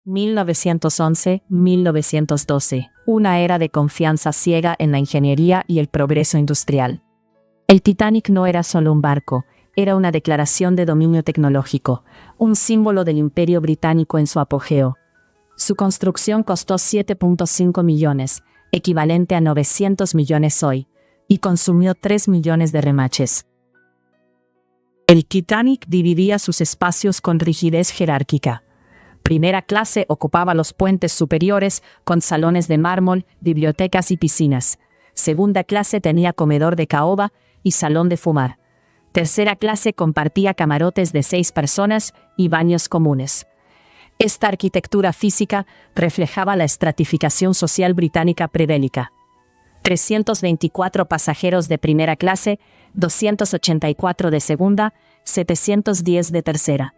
1911-1912, una era de confianza ciega en la ingeniería y el progreso industrial. El Titanic no era solo un barco, era una declaración de dominio tecnológico, un símbolo del Imperio Británico en su apogeo. Su construcción costó 7.5 millones, equivalente a 900 millones hoy, y consumió 3 millones de remaches. El Titanic dividía sus espacios con rigidez jerárquica. Primera clase ocupaba los puentes superiores con salones de mármol, bibliotecas y piscinas. Segunda clase tenía comedor de caoba y salón de fumar. Tercera clase compartía camarotes de 6 personas y baños comunes. Esta arquitectura física reflejaba la estratificación social británica prebélica. 324 pasajeros de primera clase, 284 de segunda, 710 de tercera.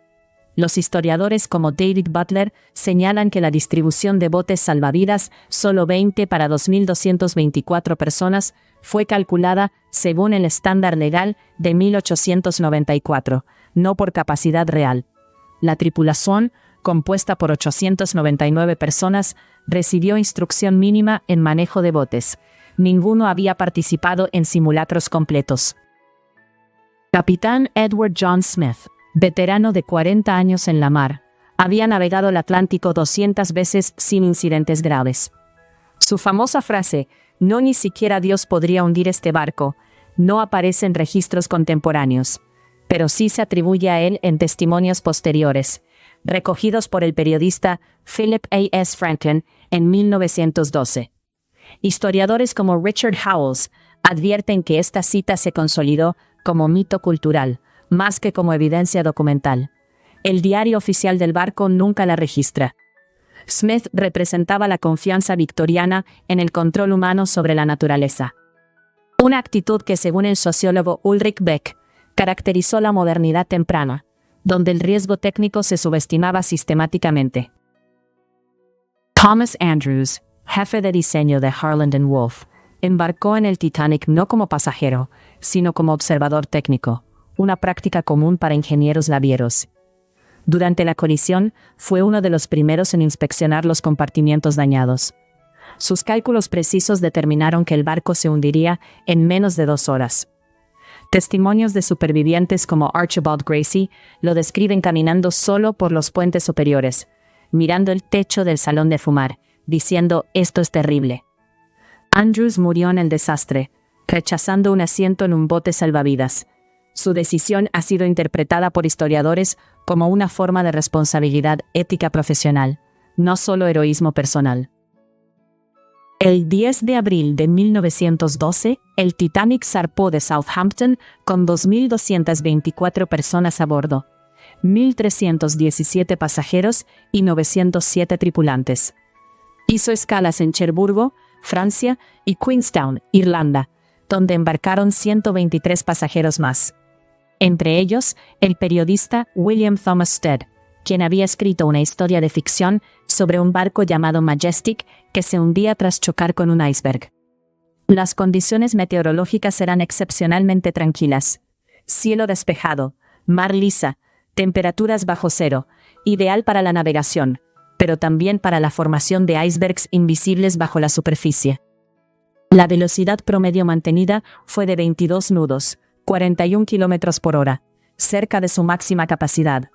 Los historiadores como David Butler señalan que la distribución de botes salvavidas, solo 20 para 2.224 personas, fue calculada según el estándar legal de 1894, no por capacidad real. La tripulación, compuesta por 899 personas, recibió instrucción mínima en manejo de botes. Ninguno había participado en simulacros completos. Capitán Edward John Smith, veterano de 40 años en la mar, había navegado el Atlántico 200 veces sin incidentes graves. Su famosa frase, "No, ni siquiera Dios podría hundir este barco", no aparece en registros contemporáneos, pero sí se atribuye a él en testimonios posteriores, recogidos por el periodista Philip A. S. Franklin en 1912. Historiadores como Richard Howells advierten que esta cita se consolidó como mito cultural, más que como evidencia documental. El diario oficial del barco nunca la registra. Smith representaba la confianza victoriana en el control humano sobre la naturaleza. Una actitud que, según el sociólogo Ulrich Beck, caracterizó la modernidad temprana, donde el riesgo técnico se subestimaba sistemáticamente. Thomas Andrews, jefe de diseño de Harland & Wolff, embarcó en el Titanic no como pasajero, sino como observador técnico, una práctica común para ingenieros navieros. Durante la colisión, fue uno de los primeros en inspeccionar los compartimientos dañados. Sus cálculos precisos determinaron que el barco se hundiría en menos de 2 horas. Testimonios de supervivientes como Archibald Gracie lo describen caminando solo por los puentes superiores, mirando el techo del salón de fumar, diciendo: "Esto es terrible". Andrews murió en el desastre, rechazando un asiento en un bote salvavidas. Su decisión ha sido interpretada por historiadores como una forma de responsabilidad ética profesional, no solo heroísmo personal. El 10 de abril de 1912, el Titanic zarpó de Southampton con 2.224 personas a bordo, 1.317 pasajeros y 907 tripulantes. Hizo escalas en Cherburgo, Francia, y Queenstown, Irlanda, donde embarcaron 123 pasajeros más. Entre ellos, el periodista William Thomas Stead, quien había escrito una historia de ficción sobre un barco llamado Majestic que se hundía tras chocar con un iceberg. Las condiciones meteorológicas eran excepcionalmente tranquilas. Cielo despejado, mar lisa, temperaturas bajo cero, ideal para la navegación, pero también para la formación de icebergs invisibles bajo la superficie. La velocidad promedio mantenida fue de 22 nudos, 41 km por hora, cerca de su máxima capacidad.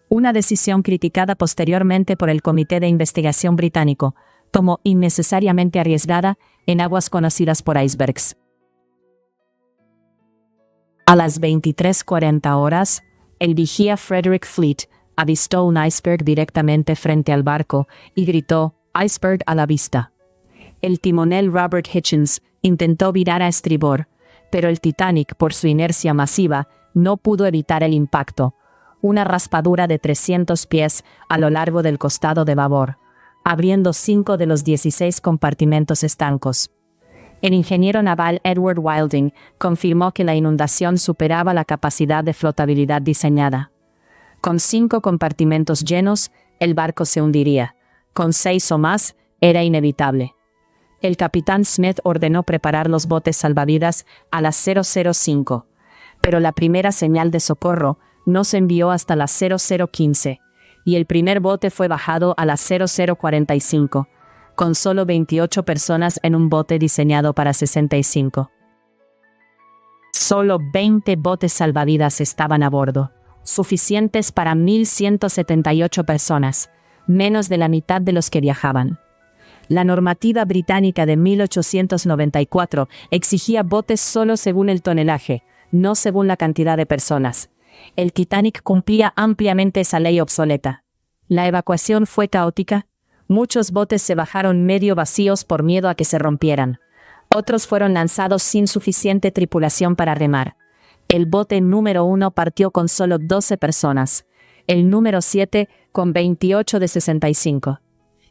Una decisión criticada posteriormente por el Comité de Investigación británico, como innecesariamente arriesgada en aguas conocidas por icebergs. A las 23:40 horas, el vigía Frederick Fleet avistó un iceberg directamente frente al barco y gritó: "Iceberg a la vista". El timonel Robert Hitchens intentó virar a estribor, pero el Titanic, por su inercia masiva, no pudo evitar el impacto, una raspadura de 300 pies a lo largo del costado de babor, abriendo 5 de los 16 compartimentos estancos. El ingeniero naval Edward Wilding confirmó que la inundación superaba la capacidad de flotabilidad diseñada. Con 5 compartimentos llenos, el barco se hundiría. Con 6 o más, era inevitable. El capitán Smith ordenó preparar los botes salvavidas a las 00:05, pero la primera señal de socorro no se envió hasta las 00:15, y el primer bote fue bajado a las 00:45, con solo 28 personas en un bote diseñado para 65. Solo 20 botes salvavidas estaban a bordo, suficientes para 1.178 personas, menos de la mitad de los que viajaban. La normativa británica de 1894 exigía botes solo según el tonelaje, no según la cantidad de personas. El Titanic cumplía ampliamente esa ley obsoleta. La evacuación fue caótica. Muchos botes se bajaron medio vacíos por miedo a que se rompieran. Otros fueron lanzados sin suficiente tripulación para remar. El bote número 1 partió con solo 12 personas. El número 7 con 28 de 65.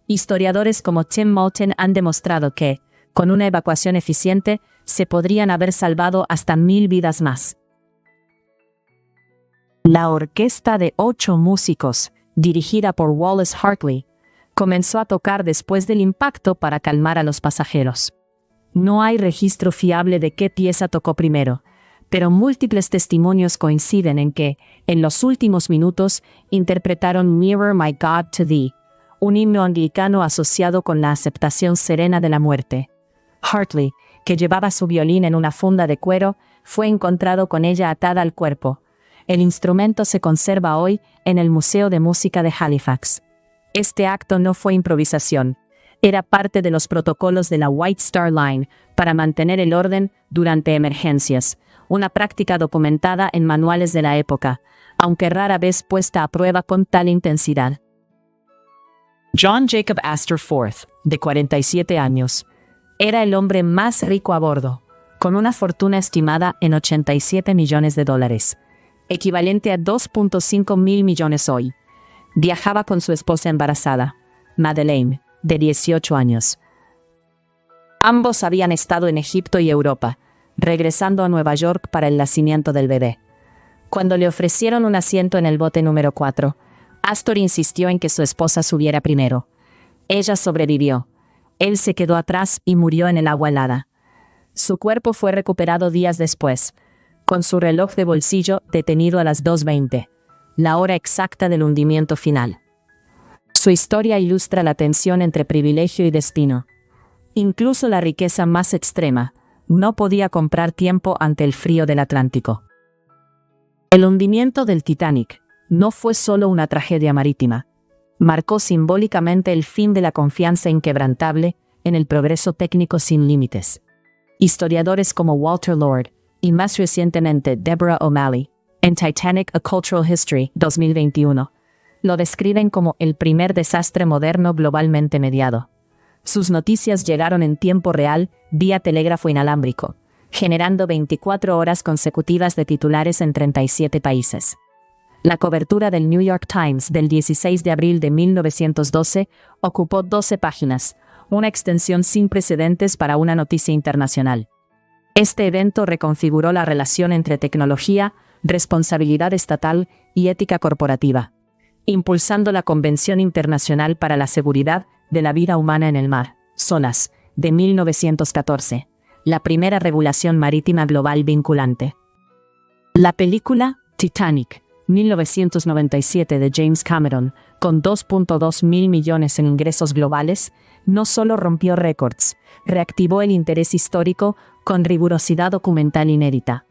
Historiadores como Tim Moulton han demostrado que, con una evacuación eficiente, se podrían haber salvado hasta 1.000 vidas más. La orquesta de 8 músicos, dirigida por Wallace Hartley, comenzó a tocar después del impacto para calmar a los pasajeros. No hay registro fiable de qué pieza tocó primero, pero múltiples testimonios coinciden en que, en los últimos minutos, interpretaron Mirror My God to Thee, un himno anglicano asociado con la aceptación serena de la muerte. Hartley, que llevaba su violín en una funda de cuero, fue encontrado con ella atada al cuerpo. El instrumento se conserva hoy en el Museo de Música de Halifax. Este acto no fue improvisación. Era parte de los protocolos de la White Star Line para mantener el orden durante emergencias, una práctica documentada en manuales de la época, aunque rara vez puesta a prueba con tal intensidad. John Jacob Astor IV, de 47 años, era el hombre más rico a bordo, con una fortuna estimada en $87 millones, equivalente a 2.5 mil millones hoy. Viajaba con su esposa embarazada, Madeleine, de 18 años. Ambos habían estado en Egipto y Europa, regresando a Nueva York para el nacimiento del bebé. Cuando le ofrecieron un asiento en el bote número 4, Astor insistió en que su esposa subiera primero. Ella sobrevivió. Él se quedó atrás y murió en el agua helada. Su cuerpo fue recuperado días después, con su reloj de bolsillo detenido a las 2:20, la hora exacta del hundimiento final. Su historia ilustra la tensión entre privilegio y destino. Incluso la riqueza más extrema no podía comprar tiempo ante el frío del Atlántico. El hundimiento del Titanic no fue solo una tragedia marítima. Marcó simbólicamente el fin de la confianza inquebrantable en el progreso técnico sin límites. Historiadores como Walter Lord y más recientemente Deborah O'Malley, en Titanic: A Cultural History 2021, lo describen como el primer desastre moderno globalmente mediado. Sus noticias llegaron en tiempo real vía telégrafo inalámbrico, generando 24 horas consecutivas de titulares en 37 países. La cobertura del New York Times del 16 de abril de 1912 ocupó 12 páginas, una extensión sin precedentes para una noticia internacional. Este evento reconfiguró la relación entre tecnología, responsabilidad estatal y ética corporativa, impulsando la Convención Internacional para la Seguridad de la Vida Humana en el Mar, SOLAS, de 1914, la primera regulación marítima global vinculante. La película Titanic, 1997 de James Cameron, con 2.2 mil millones en ingresos globales, no solo rompió récords, reactivó el interés histórico con rigurosidad documental inédita.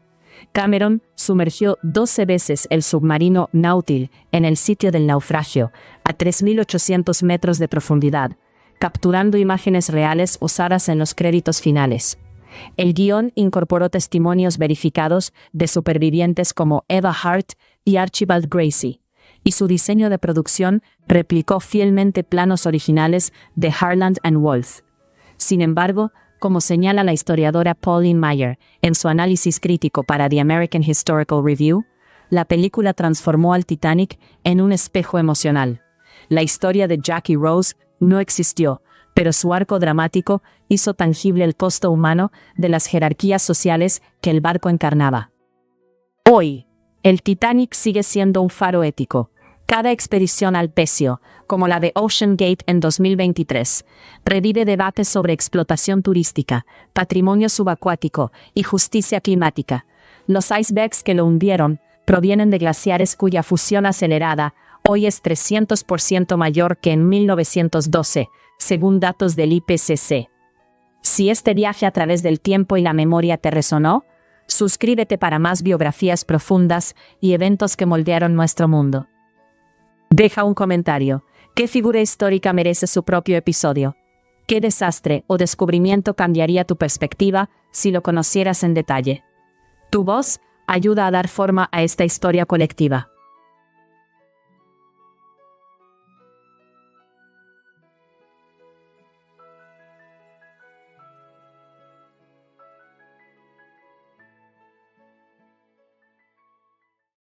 Cameron sumergió 12 veces el submarino Nautil en el sitio del naufragio, a 3.800 metros de profundidad, capturando imágenes reales usadas en los créditos finales. El guión incorporó testimonios verificados de supervivientes como Eva Hart y Archibald Gracie, y su diseño de producción replicó fielmente planos originales de Harland and Wolff. Sin embargo, como señala la historiadora Pauline Maier en su análisis crítico para The American Historical Review, la película transformó al Titanic en un espejo emocional. La historia de Jackie Rose no existió, pero su arco dramático hizo tangible el costo humano de las jerarquías sociales que el barco encarnaba. Hoy, el Titanic sigue siendo un faro ético. Cada expedición al pecio, como la de Ocean Gate en 2023, revive debates sobre explotación turística, patrimonio subacuático y justicia climática. Los icebergs que lo hundieron provienen de glaciares cuya fusión acelerada Hoy es 300% mayor que en 1912, según datos del IPCC. Si este viaje a través del tiempo y la memoria te resonó, suscríbete para más biografías profundas y eventos que moldearon nuestro mundo. Deja un comentario. ¿Qué figura histórica merece su propio episodio? ¿Qué desastre o descubrimiento cambiaría tu perspectiva si lo conocieras en detalle? Tu voz ayuda a dar forma a esta historia colectiva.